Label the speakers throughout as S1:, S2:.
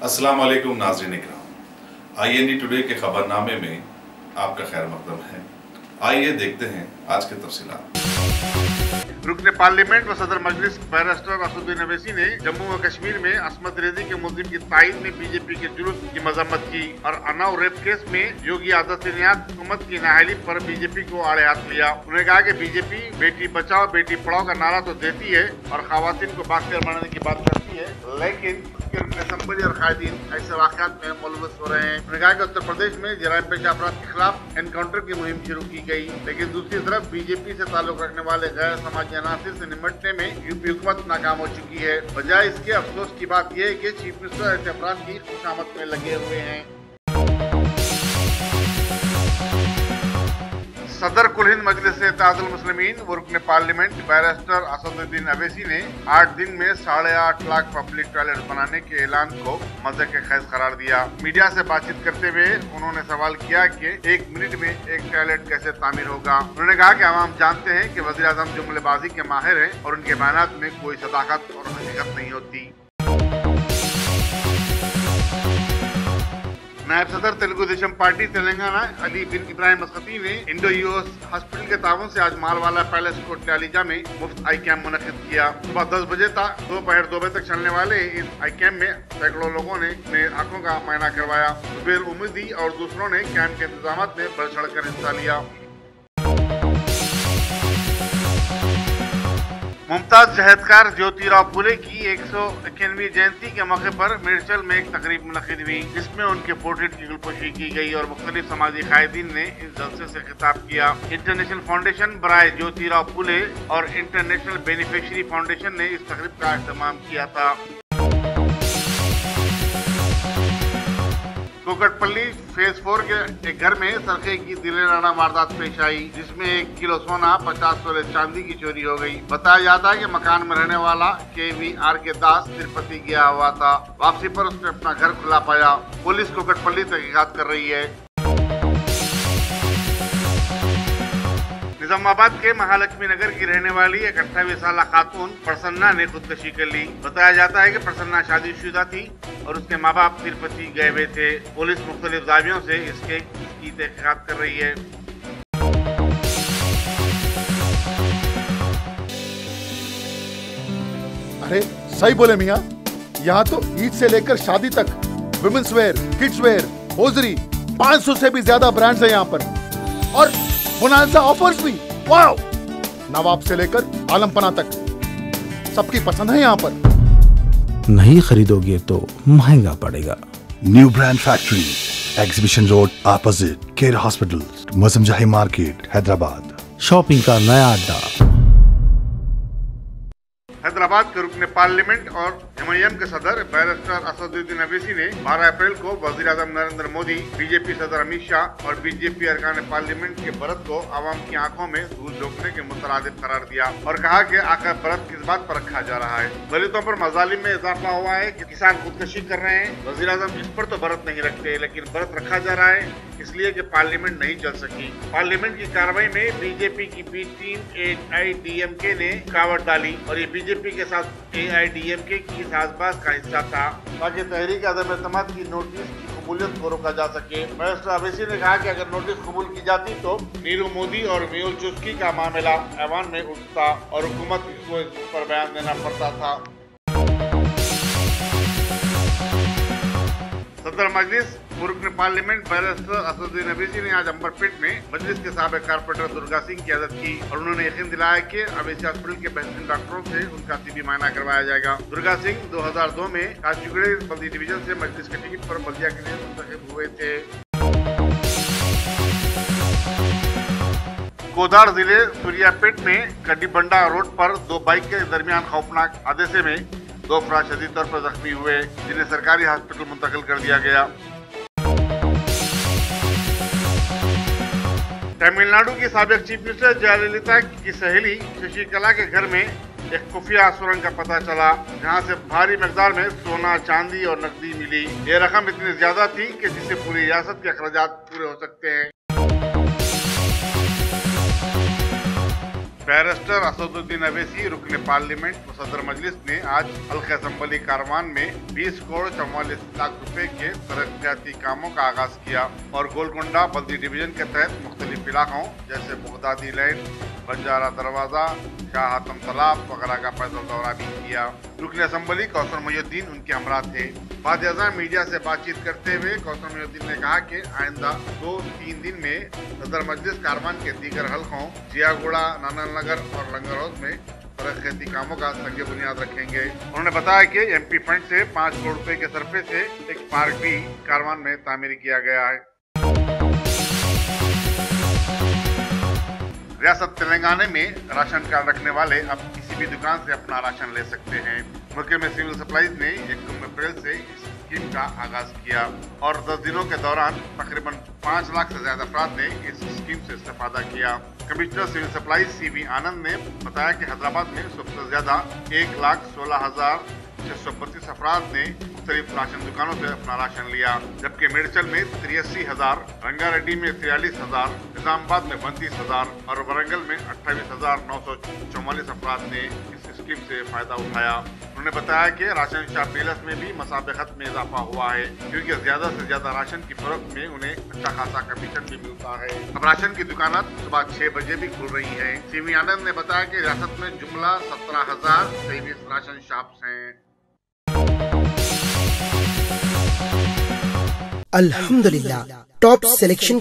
S1: अस्सलाम वालेकुम नाज़रीन इकराम, IND टुडे के खबरनामे में आपका खैर मकदम है। आइए देखते हैं आज के तफसीलात।
S2: रुकने पार्लियामेंट व सदर मजलिस बैरिस्टर असदुद्दीन अवैसी ने जम्मू व कश्मीर में अस्मत रेजी के मुल्जिम की तायद में बीजेपी के जुलूस की मजम्मत की और अन्नाव रेप केस में योगी आदित्यनाथ हुकूमत की नाअहली पर बीजेपी को आड़े हाथ लिया। उन्होंने कहा कि बीजेपी बेटी बचाओ बेटी पढ़ाओ का नारा तो देती है और खवातीन को बाख्तियार बनाने की बात करती है, लेकिन असम्बली और कायदीन ऐसे वाक़यात में मुलव्वस हो रहे हैं। उन्होंने कहा कि उत्तर प्रदेश में जराइम पेशा अपराध के खिलाफ एनकाउंटर की मुहिम शुरू की गई, लेकिन दूसरी तरफ बीजेपी से ताल्लुक रखने वाले गैर समाजी अनासिर से निपटने में यूपी हुकूमत नाकाम हो चुकी है। बजाय इसके अफसोस की बात यह है कि चीफ मिनिस्टर ऐसे अपराध की खुशामद में लगे हुए हैं। सदर कुल हिंद मजलिस इत्तेहादुल मुस्लिमीन व रुकने पार्लियामेंट बैरिस्टर असदुद्दीन अवैसी ने 8 दिन में 8.5 लाख पब्लिक टॉयलेट बनाने के ऐलान को मज़े के खैज करार दिया। मीडिया से बातचीत करते हुए उन्होंने सवाल किया कि 1 मिनट में एक टॉयलेट कैसे तामीर होगा। उन्होंने कहा कि आवाम जानते हैं कि वज़ीर आज़म जुमलेबाजी के माहिर हैं और उनके बयानात में कोई सदाकत और हकीकत नहीं होती। नायब सदर तेलुगु देशम पार्टी तेलंगाना अली बिन इब्राहिम मस्कती ने इंडो यूएस हॉस्पिटल के ताउन से आज मालवाला पैलेस कोट टालीजा में मुफ्त आई कैंप मुनक्किद किया। सुबह 10 बजे तक दोपहर 2 बजे तक चलने वाले इस आई कैंप में सैकड़ों लोगों ने अपने आंखों का मुआयना करवाया। जुबैर उमैदी और दूसरों ने कैंप के इंतजाम में बढ़ चढ़ कर हिस्सा लिया। मुमताज जहेदकार ज्योतिराव फुले की 191वीं जयंती के मौके पर मेरचल में एक तकरीब मुनक्किद हुई, जिसमें उनके पोर्ट्रेट की गुलपोशी की गई और मुख्तलिफ समाजी कायदीन ने इस जलसे से खिताब किया। इंटरनेशनल फाउंडेशन बराए ज्योतिराव फुले और इंटरनेशनल बेनिफिशियरी फाउंडेशन ने इस तकरीब का एहतमाम किया था। कोकटपल्ली फेज 4 के एक घर में सरखे की दिलेराना वारदात पेश आई, जिसमें 1 किलो सोना 50 तोले चांदी की चोरी हो गई। बताया जाता है कि मकान में रहने वाला KVR के दास तिरुपति गया हुआ था। वापसी पर उसने अपना घर खुला पाया। पुलिस कोकटपल्ली तहकीकात कर रही है। निजामाबाद के महालक्ष्मी नगर की रहने वाली एक 28 साल खातून प्रसन्ना ने खुदकशी कर ली। बताया जाता है कि प्रसन्ना शादीशुदा थी और उसके माँ बाप तिरुपति गए हुए थे। पुलिस मुख्तलिफ दावियों से इसकी तहकीकात कर रही है।
S3: अरे सही बोले मियाँ, यहाँ तो ईद से लेकर शादी तक women's wear, kids wear, hosiery 500 से भी ज्यादा ब्रांड्स हैं यहाँ पर और बोनांजा ऑफर्स भी। वाओ! नवाब से लेकर आलमपना तक सबकी पसंद है यहाँ पर।
S4: नहीं खरीदोगे तो महंगा पड़ेगा।
S5: New brand factory, exhibition road opposite care hospital, Moazzam Jahi market, Hyderabad.
S4: Shopping का नया अड्डा।
S2: हैदराबाद के रुकने पार्लियामेंट और MIM के सदर बैरिस्टर असदुद्दीन अवैसी ने 12 अप्रैल को वज़ीर आज़म नरेंद्र मोदी, बीजेपी सदर अमित शाह और बीजेपी अरकान पार्लियामेंट के बरत को आवाम की आंखों में धूल झोंकने के मुतरादिफ करार दिया और कहा कि आखिर बरत किस बात पर रखा जा रहा है। दलितों पर मजालिम में इजाफा हुआ है कि किसान खुदकशी कर रहे हैं। वज़ीर आज़म इस पर तो बरत नहीं रखते, लेकिन बरत रखा जा रहा है इसलिए कि पार्लियामेंट नहीं चल सकी। पार्लियामेंट की कार्रवाई में बीजेपी की बी टीम AIDMK ने रुकावट डाली और ये बीजेपी के साथ AIDMK की साजबाज का हिस्सा था ताकि तहरीक अदम एतमाद की नोटिस की कबूलियत को रोका जा सके। बैरिस्टर अवैसी ने कहा कि अगर नोटिस कबूल की जाती तो नीरू मोदी और मेहुल चोस्की का मामला ऐवान में उठता और हुकूमत को इस पर बयान देना पड़ता था। सदर मजलिस रुकने पार्लियामेंट बैरिस्टर असदुद्दीन अवैसी ने आज अंबरपेट में मजलिस के साबिक कारपोरेटर दुर्गा सिंह की इजाजत की और उन्होंने यकीन दिलाया कि अवैसी हॉस्पिटल के बेहतरीन डॉक्टरों से उनका TB मायना करवाया जाएगा। दुर्गा सिंह 2002 में काचीगुड़े बल्दी डिवीजन से मजलिस के टिकट पर बल्दिया के लिए मुंतखब हुए थे। कोदाड़ जिले सूर्यापेट में गड्डीबंडा रोड पर 2 बाइक के दरमियान खौफनाक हादसे में 2 अफराद शदीद तौर पर जख्मी हुए, जिन्हें सरकारी हॉस्पिटल मुंतकिल कर दिया गया। तमिलनाडु की साबिक चीफ मिनिस्टर जयललिता की सहेली शशिकला के घर में एक खुफिया सुरंग का पता चला, जहां से भारी मकदार में सोना, चांदी और नकदी मिली। ये रकम इतनी ज्यादा थी कि जिससे पूरी रियासत के अखराजात पूरे हो सकते हैं। बैरिस्टर असदुद्दीन अवैसी रुकने पार्लियामेंट व सदर मजलिस ने आज हल्का असम्बली कारवान में 20 करोड़ 44 लाख रुपए के तरक्याती कामों का आगाज किया और गोलकुंडा बल्दी डिवीजन के तहत मुख्तलिफ इलाकों जैसे बगदादी लैन, बंजारा दरवाजा, शाह आतम तालाब वगैरह का पैदल दौरा भी किया। रुकन असम्बली कौसर मोहिउद्दीन उनके हमरा थे। बाद मीडिया से बातचीत करते हुए कौसर मोहिउद्दीन ने कहा कि आइंदा 2-3 दिन में सदर मजलिस कारवान के दीगर हल्कों जियागुड़ा, नानानगर और लंगर हाउस में तरक्याती कामों का संग बुनियाद रखेंगे। उन्होंने बताया कि एमपी फंड से 5 करोड़ रुपए के सरफे से एक पार्क भी कारवान में तामीर किया गया है। रियासत तेलंगाना में राशन कार्ड रखने वाले अब किसी भी दुकान से अपना राशन ले सकते हैं। महकमे सिविल सप्लाईज ने 1 अप्रैल से इस स्कीम का आगाज किया और 10 दिनों के दौरान तकरीबन 5 लाख से ज्यादा अफराद ने इस स्कीम से इस्तेफादा किया। कमिश्नर सिविल सप्लाईज CV आनंद ने बताया कि हैदराबाद में सबसे ज्यादा 1,16,632 अफराद ने मुख्तलिफ राशन दुकानों से अपना राशन लिया, जबकि मेडचल में 83,000, रंगारेड्डी में 43,000, निजामाबाद में 32,000 और वरंगल में 28,944 अफराद ने इस स्कीम से फायदा उठाया। उन्होंने बताया कि राशन शॉप डीलर्स में भी मसाबकत में इजाफा हुआ है, क्योंकि ज्यादा से ज्यादा राशन की फरोख्त में उन्हें अच्छा खासा कमीशन भी मिलता है। अब राशन की दुकानें सुबह 6 बजे भी खुल रही हैं। CV आनंद ने बताया कि रियासत में जुमला 17,023 राशन शॉप्स हैं।
S6: अल्हम्दुलिल्लाह, top selection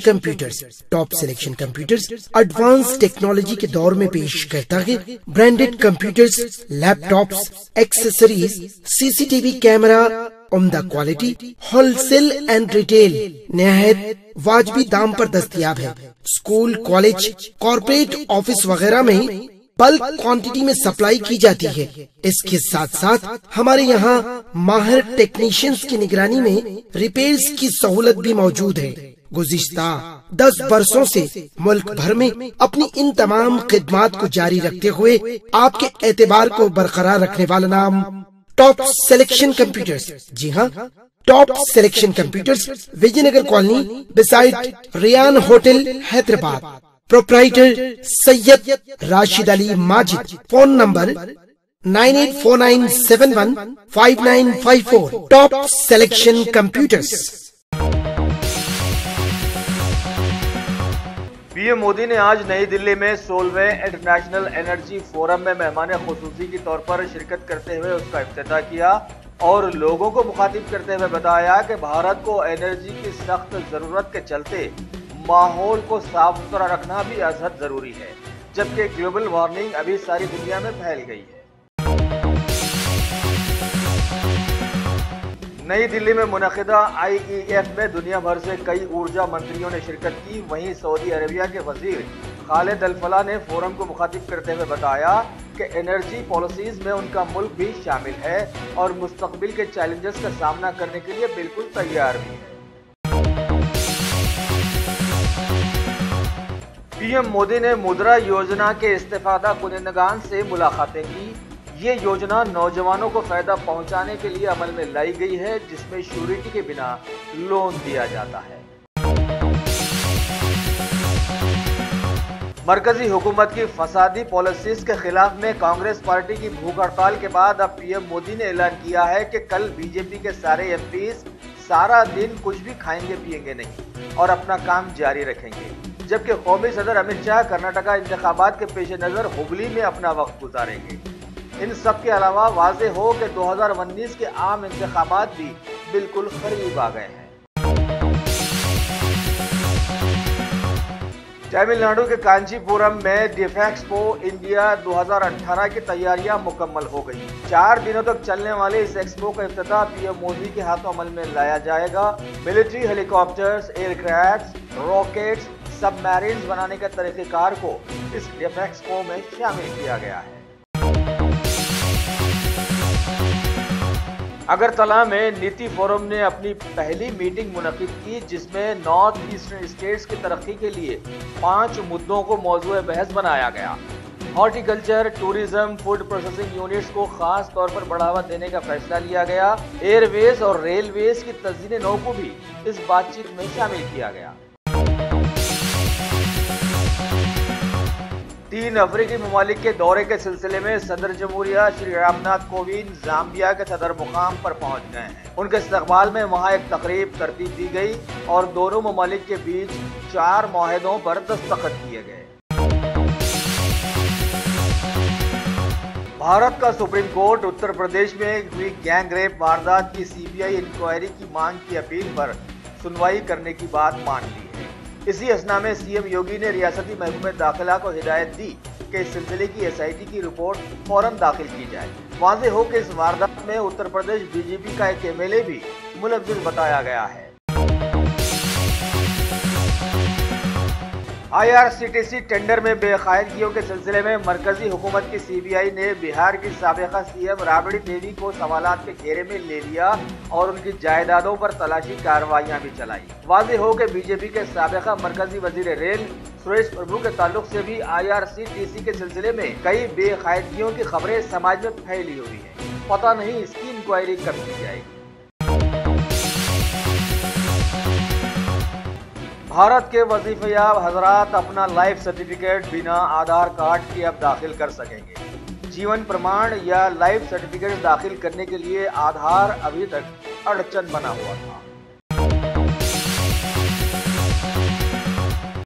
S6: computers advance technology के दौर में पेश करता है branded computers, laptops, accessories, CCTV camera, उम्दा क्वालिटी, होलसेल एंड रिटेल निहायत वाजबी दाम पर दस्तयाब है। स्कूल, कॉलेज, कॉर्पोरेट ऑफिस वगैरह में बल्क क्वांटिटी में सप्लाई की जाती है। इसके साथ साथ हमारे यहाँ माहिर टेक्नीशियंस की निगरानी में रिपेयर्स की सहूलत भी मौजूद है। गुज़िश्ता 10 बरसों से मुल्क भर में अपनी इन तमाम खिदमात को जारी रखते हुए आपके एतबार को बरकरार रखने वाला नाम टॉप सिलेक्शन कंप्यूटर्स। जी हाँ, top selection computers, Vijayanagar colony beside Riyan hotel, Hyderabad. Proprietor Syed Rashid Ali Majid. Phone number 9849715954। Top selection computers.
S7: PM Modi ने आज नई दिल्ली में 16वें इंटरनेशनल एनर्जी फोरम में मेहमान खुसूसी के तौर पर शिरकत करते हुए उसका इफ्तिताह किया और लोगों को मुखातिब करते हुए बताया कि भारत को एनर्जी की सख्त जरूरत के चलते माहौल को साफ सुथरा रखना भी अज़हद जरूरी है, जबकि ग्लोबल वार्मिंग अभी सारी दुनिया में फैल गई है। नई दिल्ली में मुनक़िदा IEF में दुनिया भर से कई ऊर्जा मंत्रियों ने शिरकत की। वहीं सऊदी अरबिया के वजीर खालिद अल फलाह ने फोरम को मुखातिब करते हुए बताया कि एनर्जी पॉलिसीज में उनका मुल्क भी शामिल है और मुस्तकबिल के चैलेंजेस का सामना करने के लिए बिल्कुल तैयार भी है। पीएम मोदी ने मुद्रा योजना के इस्तेफादा कुनिंदगान से मुलाकातें की। ये योजना नौजवानों को फायदा पहुंचाने के लिए अमल में लाई गई है, जिसमें श्योरिटी के बिना लोन दिया जाता है। मरकजी हुकूमत की फसादी पॉलिसीज के खिलाफ में कांग्रेस पार्टी की भूख हड़ताल के बाद अब पीएम मोदी ने ऐलान किया है कि कल बीजेपी के सारे MPs सारा दिन कुछ भी खाएंगे पिएंगे नहीं और अपना काम जारी रखेंगे, जबकि कौमी सदर अमित शाह कर्नाटका इंतखाबात के पेश नज़र हुबली में अपना वक्त गुजारेंगे। इन सब के अलावा वाज़े हो कि 2019 के आम इंतखाबात भी बिल्कुल करीब आ गए हैं। तमिलनाडु के कांचीपुरम में डिफेक्सपो इंडिया 2018 की तैयारियां मुकम्मल हो गई। 4 दिनों तक चलने वाले इस एक्सपो का इफ्तिताह पीएम मोदी के हाथों अमल में लाया जाएगा। Military helicopters, aircraft, rockets, submarines बनाने के तरीक़ेकार को इस डिफेक्सपो में शामिल किया गया है। अगरतला में नीति फोरम ने अपनी पहली मीटिंग मुनक़िद की, जिसमें नॉर्थ ईस्टर्न स्टेट्स की तरक्की के लिए 5 मुद्दों को मौज़ूए बहस बनाया गया। Horticulture, tourism, food processing units को खास तौर पर बढ़ावा देने का फैसला लिया गया। एयरवेज और रेलवेज की तज़यीन नौ को भी इस बातचीत में शामिल किया गया। 3 अफ्रीकी ममालिक के दौरे के सिलसिले में सदर जमहूरिया श्री रामनाथ कोविंद जाम्बिया के सदर मुकाम पर पहुंच गए हैं। उनके इस्तकबाल में वहां एक तकरीब तरतीब दी गई और दोनों ममालिक के बीच 4 मुआहदों पर दस्तखत किए गए। भारत का सुप्रीम कोर्ट उत्तर प्रदेश में हुई गैंग रेप वारदात की सीबीआई इंक्वायरी की मांग की अपील पर सुनवाई करने की बात मान ली है। इसी असना में सीएम योगी ने रियासती महकमे दाखिला को हिदायत दी कि इस सिलसिले की एसआईटी की रिपोर्ट फौरन दाखिल की जाए। वाज़ेह हो कि इस वारदात में उत्तर प्रदेश बीजेपी का एक एमएलए भी मुलव्विस बताया गया है। आईआरसीटीसी टेंडर में बेकायदगियों के सिलसिले में मरकजी हुकूमत की सीबीआई ने बिहार की साबिका सीएम राबड़ी देवी को सवालात के घेरे में ले लिया और उनकी जायदादों पर तलाशी कार्रवाइयां भी चलाई। वाज़ेह हो कि बीजेपी के साबिका मरकजी वजीर रेल सुरेश प्रभु के ताल्लुक से भी आईआरसीटीसी के सिलसिले में कई बेकायदगियों की खबरें समाज में फैली हुई है। पता नहीं इसकी इंक्वायरी कब की जाएगी। भारत के वजीफयाब हजरात अपना लाइफ सर्टिफिकेट बिना आधार कार्ड के अब दाखिल कर सकेंगे। जीवन प्रमाण या लाइफ सर्टिफिकेट दाखिल करने के लिए आधार अभी तक अड़चन बना हुआ था।